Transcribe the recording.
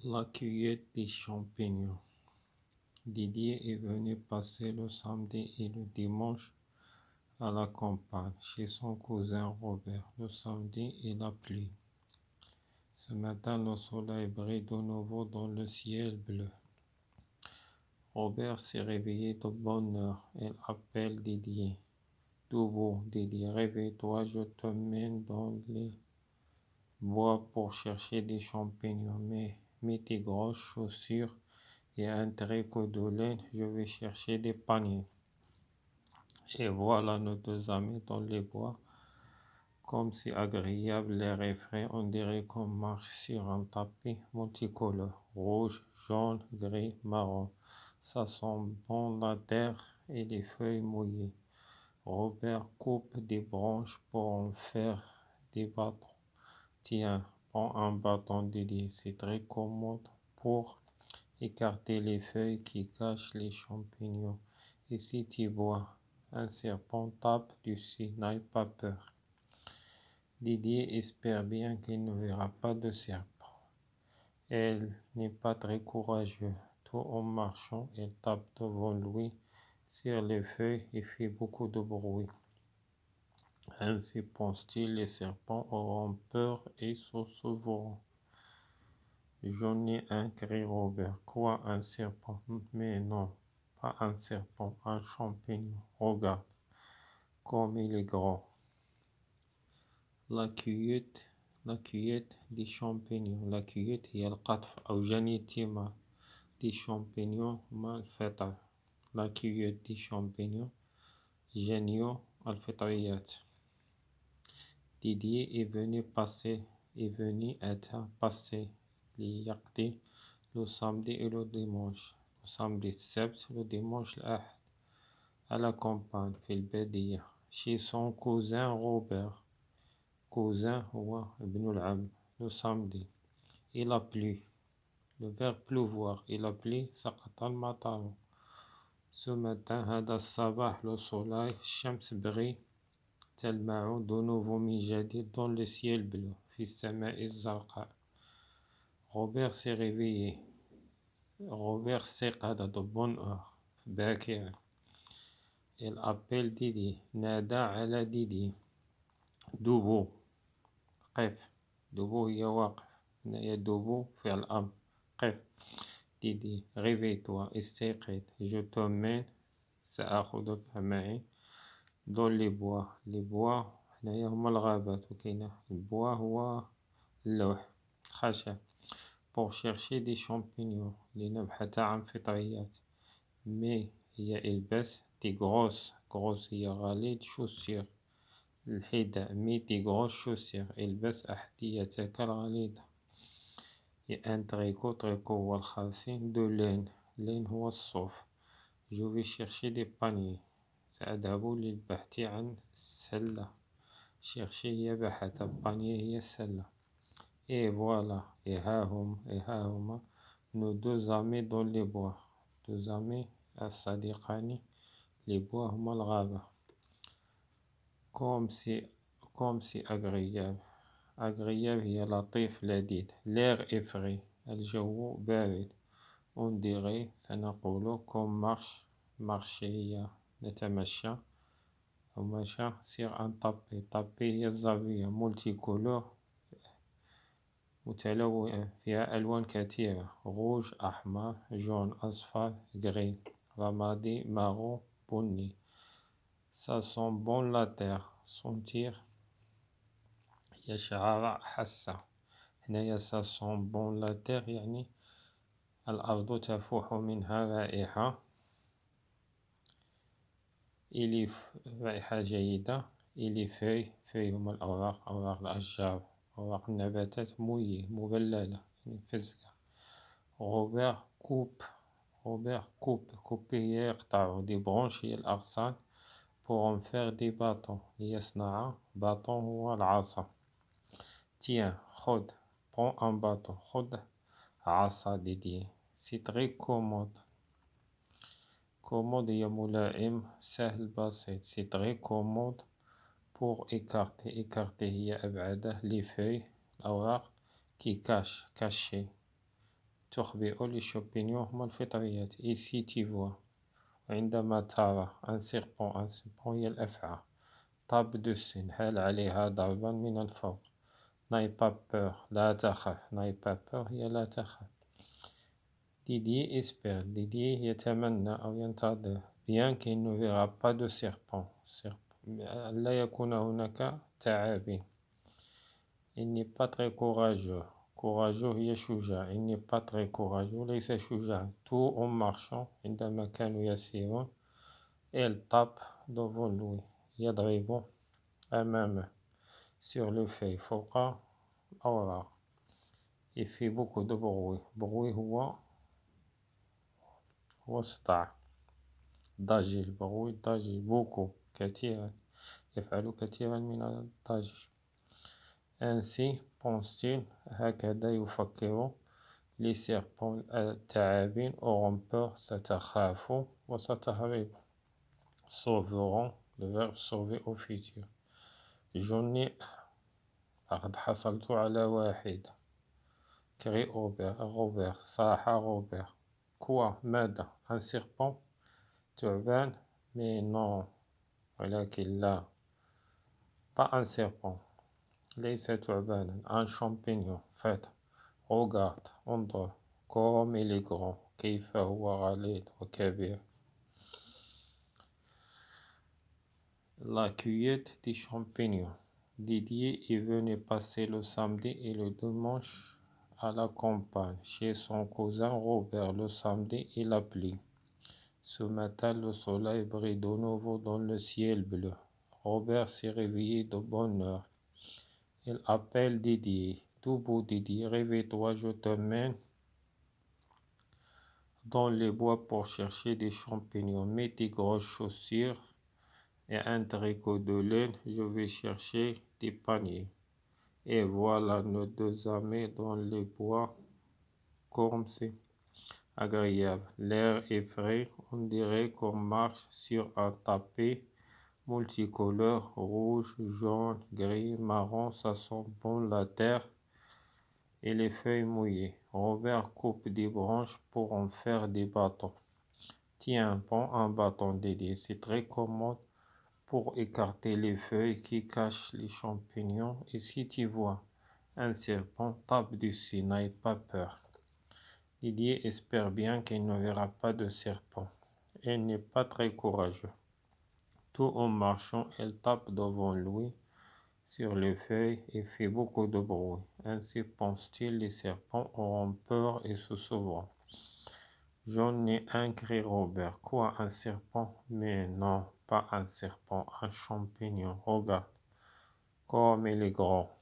La cueillette des champignons. Didier est venu passer le samedi et le dimanche à la campagne chez son cousin Robert. Le samedi, il a plu. Ce matin, le soleil brille de nouveau dans le ciel bleu. Robert s'est réveillé de bonne heure. Il appelle Didier. Debout, Didier, réveille-toi, je te mène dans les bois pour chercher des champignons. Mets tes grosses chaussures et un tricot de laine, je vais chercher des paniers. Et voilà nos deux amis dans les bois. Comme c'est agréable, l'air est frais, on dirait qu'on marche sur un tapis multicolore. Rouge, jaune, gris, marron. Ça sent bon la terre et les feuilles mouillées. Robert coupe des branches pour en faire des bâtons. Tiens, prends un bâton dédié, c'est très commode pour écarter les feuilles qui cachent les champignons. Et si tu vois un serpent, tape dessus, n'aie pas peur. Didier espère bien qu'il ne verra pas de serpent. Elle n'est pas très courageux. Tout en marchant, elle tape devant lui sur les feuilles et fait beaucoup de bruit. Ainsi pense-t-il, les serpents auront peur et se sauveront. J'en ai un, crie Robert. Quoi, un serpent? Mais non, pas un serpent, un champignon. Regarde comme il est grand. La cueillette des champignons. La cueillette هي القطف أو جني الثمار des champignons mal faits. La cueillette des champignons. جنيو الفطريات. Didier est venu être passé ليقضي le samedi et le dimanche. Le samedi السبت, le dimanche الأحد. À la campagne, في البادية. Chez son cousin Robert. Cousin هو ابن العم. Le samedi. Il a plu. Le verbe pleuvoir. Il a plu. سقط المطر. Ce matin, هذا الصباح, le soleil, الشمس brille. تلمع de nouveau من جديد dans le ciel bleu. في السماء الزرقاء. Robert s'est réveillé. Robert استيقظ de bonne heure. باكرا. Il appelle Didier. نادى على ديدي. debout. قف. debout هي واقف. هنايا debout فعل أمر. قف. Didier, réveille-toi, استيقظ. Je te mène. سآخذك معي. dans les bois. les bois هنايا هما الغابات وكاينة البوا هو اللوح خشب. pour chercher des champignons لنبحث عن فطريات. mais هي البس des grosses هي غالية chaussures الحذاء. mais des grosses chaussures البس أحذيتك الغليظة. et un tricot هو الخرسين de laine هو الصوف. je vais chercher des paniers. سأذهب للبحث عن السلة. chercher هي بحث. panier هي السلة. et voilà et ها هما nos deux amis dans les bois. deux amis الصديقان. les bois هما الغابة. comme c'est agréable هي لطيف لذيذ. l'air est frais. الجو بارد. on dirait سنقول comme marcher هي نتمشى أو مشى sur un tapis هي الزاوية multicolore متلونة فيها ألوان كثيرة. روج أحمر جون أصفر غري رمادي مارون بني. ça sent bon la terre. sentir يشعر حاسة. هنايا ça sent bon la terre يعني الأرض تفوح منها رائحة. il رائحة جيدة. il feuilles هما الأوراق. أوراق الأشجار. أوراق النباتات مبللة يعني فزة. Robert coupe هي يقطع. des branches هي الأغصان pour en faire des bâtons ليصنع bâton هو العصا. tiens خذ prends un bâton. خذ عصا Didier. c'est très commode هي ملائم سهل بسيط. c'est très commode pour écarter هي أبعده les feuilles الأوراق qui cacher تخبئ les champignons هما الفطريات. ici tu vois عندما ترى un serpent هي الأفعى tape dessus نحال عليها ضربا من الفوق. n'aie pas peur لا تخف n'aie pas peur هي لا تخف. Didier espère Didier يتمنى أو ينتظر bien qu'il ne verra pas de serpent لا يكون هناك تعابين. il n'est pas très courageux هي شجاع. il n'est pas très courageux ليس شجاع. tout en marchant عندما كانوا يسيرون elle tape devant lui يضرب أمامه sur le feuille فوق الأوراق. il fait beaucoup de bruit هو صداع. ضجيج ضجيج beaucoup كثيرا يفعل كثيرا من الضجيج. ainsi pense-t-il هكذا يفكر. les serpents التعابين auront peur ستخاف وستهرب. sauveront le verbe sauver au futur. j'en ai لقد حصلت على واحد. crie Robert صاح روبير. quoi ماذا un serpent تعبان mais non ولكن لا pas un serpent ليس تعبانا un champignon فطر. regarde انظر comme il est grand كيف هو غليظ وكبير. la cueillette des champignons. Didier est venu passer le samedi et le dimanche à la campagne chez son cousin Robert. Le samedi il a plu. ce matin le soleil brille de nouveau dans le ciel bleu. Robert s'est réveillé de bonne heure. il appelle Didier. debout Didier, réveille-toi, je t'emmène dans les bois pour chercher des champignons. mets tes grosses chaussures et un tricot de laine, je vais chercher des paniers. Et voilà nos deux amis dans les bois comme c'est agréable. L'air est frais, on dirait qu'on marche sur un tapis multicolore, rouge, jaune, gris, marron, ça sent bon la terre et les feuilles mouillées. Robert coupe des branches pour en faire des bâtons. Tiens, prends un bâton dédié, c'est très commode pour écarter les feuilles qui cachent les champignons. Et si tu vois un serpent, tape dessus, n'aie pas peur. Didier espère bien qu'il ne verra pas de serpent. Il n'est pas très courageux. Tout en marchant, elle tape devant lui sur les feuilles et fait beaucoup de bruit. Ainsi pense-t-il, les serpents auront peur et se sauveront. j'en ai un, crie Robert. Quoi, un serpent? Mais non, pas un serpent, un champignon. Regarde comme il est grand.